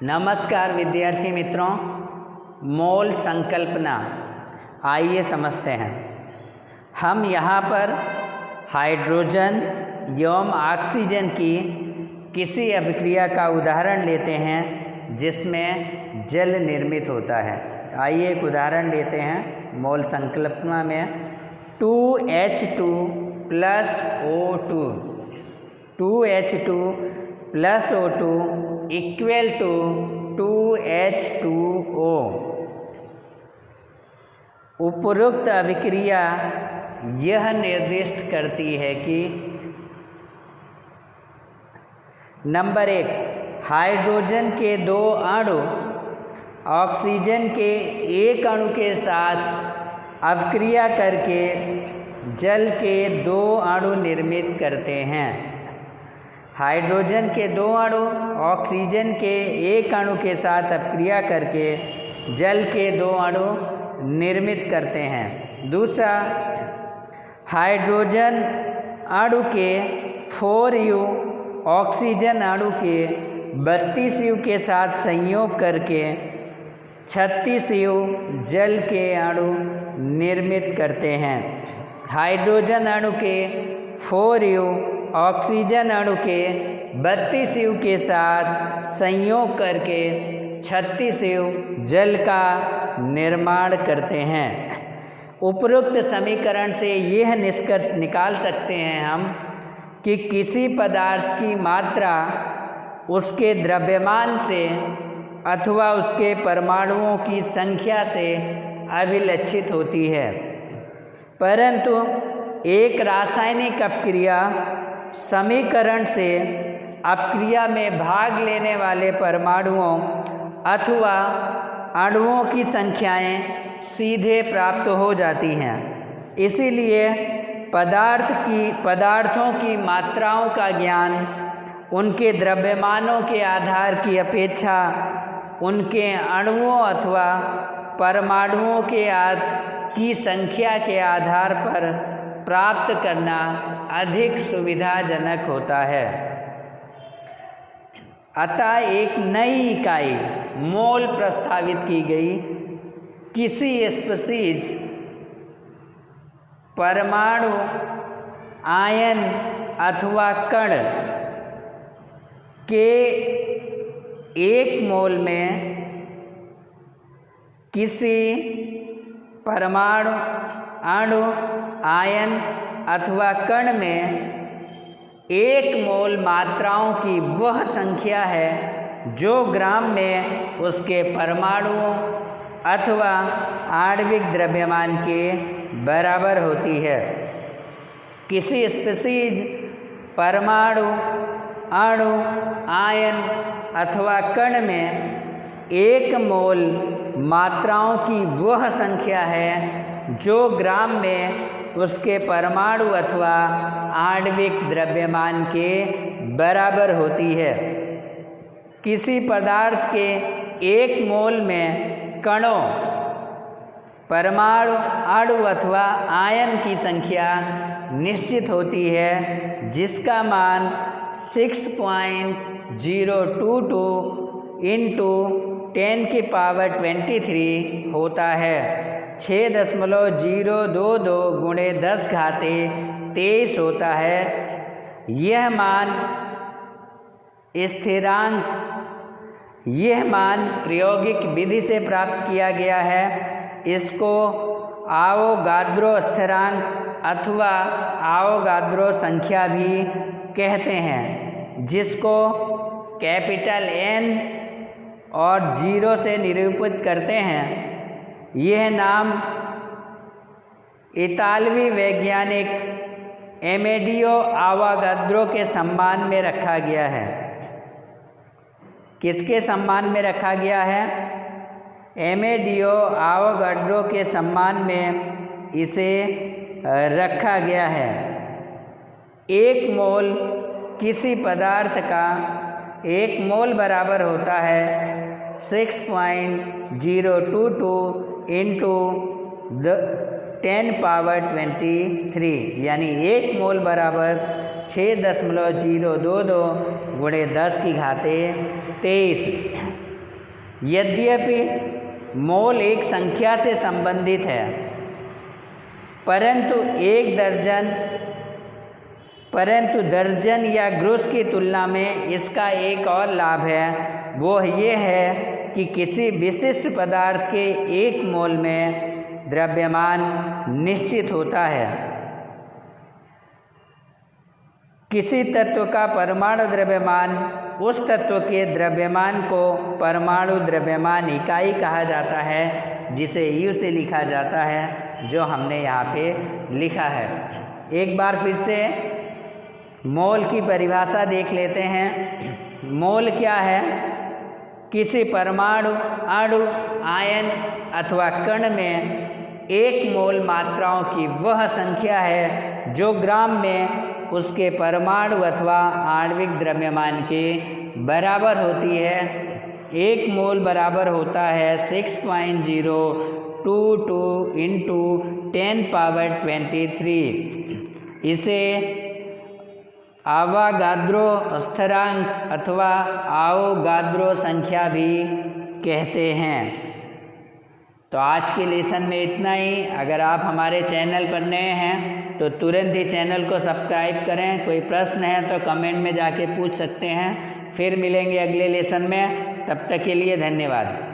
नमस्कार विद्यार्थी मित्रों, मोल संकल्पना आइए समझते हैं। हम यहाँ पर हाइड्रोजन एवं ऑक्सीजन की किसी अभिक्रिया का उदाहरण लेते हैं जिसमें जल निर्मित होता है। आइए एक उदाहरण लेते हैं। मोल संकल्पना में 2H2 plus O2 2H2 plus O2 equal to 2H2O। उपरोक्त अभिक्रिया यह निर्दिष्ट करती है कि नंबर 1, हाइड्रोजन के 2 अणु ऑक्सीजन के 1 अणु के साथ अभिक्रिया करके जल के 2 अणु निर्मित करते हैं। हाइड्रोजन के 2 अणु ऑक्सीजन के 1 अणु के साथ अभिक्रिया करके जल के 2 अणु निर्मित करते हैं। दूसरा, हाइड्रोजन अणु के 4U ऑक्सीजन अणु के 32U के साथ संयोग करके 36U जल के अणु निर्मित करते हैं। हाइड्रोजन अणु के 4U ऑक्सीजन अणु के 32U के साथ संयोग करके 36U जल का निर्माण करते हैं। उपरोक्त समीकरण से यह निष्कर्ष निकाल सकते हैं हम कि किसी पदार्थ की मात्रा उसके द्रव्यमान से अथवा उसके परमाणुओं की संख्या से अभिलक्षित होती है, परंतु एक रासायनिक अपक्रिया समीकरण से अपक्रिया में भाग लेने वाले परमाणुओं अथवा अणुओं की संख्याएं सीधे प्राप्त हो जाती हैं। इसीलिए पदार्थों की मात्राओं का ज्ञान उनके द्रव्यमानों के आधार की अपेक्षा उनके अणुओं अथवा परमाणुओं की संख्या के आधार पर प्राप्त करना अधिक सुविधाजनक होता है। अतः एक नई इकाई मोल प्रस्तावित की गई। किसी स्पीशीज परमाणु, आयन अथवा कण के 1 मोल में किसी परमाणु, अणु, आयन अथवा कण में 1 मोल मात्राओं की वह संख्या है जो ग्राम में उसके परमाणुओं अथवा आणविक द्रव्यमान के बराबर होती है। किसी स्पीशीज परमाणु, अणु, आयन अथवा कण में 1 मोल मात्राओं की वह संख्या है जो ग्राम में उसके परमाणु अथवा आणविक द्रव्यमान के बराबर होती है। किसी पदार्थ के 1 मोल में कणों, परमाणु, अणु अथवा आयन की संख्या निश्चित होती है जिसका मान 6.022 इंटू 10⁻23 होता है। 6.022 गुणे 10⁻23 होता है। यह मान प्रायोगिक विधि से प्राप्त किया गया है। इसको आवोगाद्रो स्थिरांक अथवा आवोगाद्रो संख्या भी कहते हैं, जिसको कैपिटल N और 0 से निरूपित करते हैं। यह नाम इतालवी वैज्ञानिक एमेडियो आवोगाद्रो के सम्मान में रखा गया है। किसके सम्मान में रखा गया है? एमेडियो आवोगाद्रो के सम्मान में इसे रखा गया है। 1 मोल किसी पदार्थ का 1 मोल बराबर होता है 6.022 इंटू 10⁻23, यानी 1 मोल बराबर 6.022 गुणे 10⁻23। यद्यपि मोल एक संख्या से संबंधित है, परंतु दर्जन या ग्रुस की तुलना में इसका एक और लाभ है, वो ये है कि किसी विशिष्ट पदार्थ के एक मोल में द्रव्यमान निश्चित होता है। किसी तत्व का परमाणु द्रव्यमान उस तत्व के द्रव्यमान को परमाणु द्रव्यमान इकाई कहा जाता है, जिसे यू से लिखा जाता है, जो हमने यहाँ पे लिखा है। एक बार फिर से मोल की परिभाषा देख लेते हैं। मोल क्या है? किसी परमाणु, अणु, आयन अथवा कण में एक मोल मात्राओं की वह संख्या है जो ग्राम में उसके परमाणु अथवा आणविक द्रव्यमान के बराबर होती है। एक मोल बराबर होता है 6.022 इंटू 10⁻23। इसे आवागाद्रो स्थिरांक अथवा आवोगाद्रो संख्या भी कहते हैं। तो आज के लेसन में इतना ही। अगर आप हमारे चैनल पर नए हैं तो तुरंत ही चैनल को सब्सक्राइब करें। कोई प्रश्न है तो कमेंट में जाके पूछ सकते हैं। फिर मिलेंगे अगले लेसन में, तब तक के लिए धन्यवाद।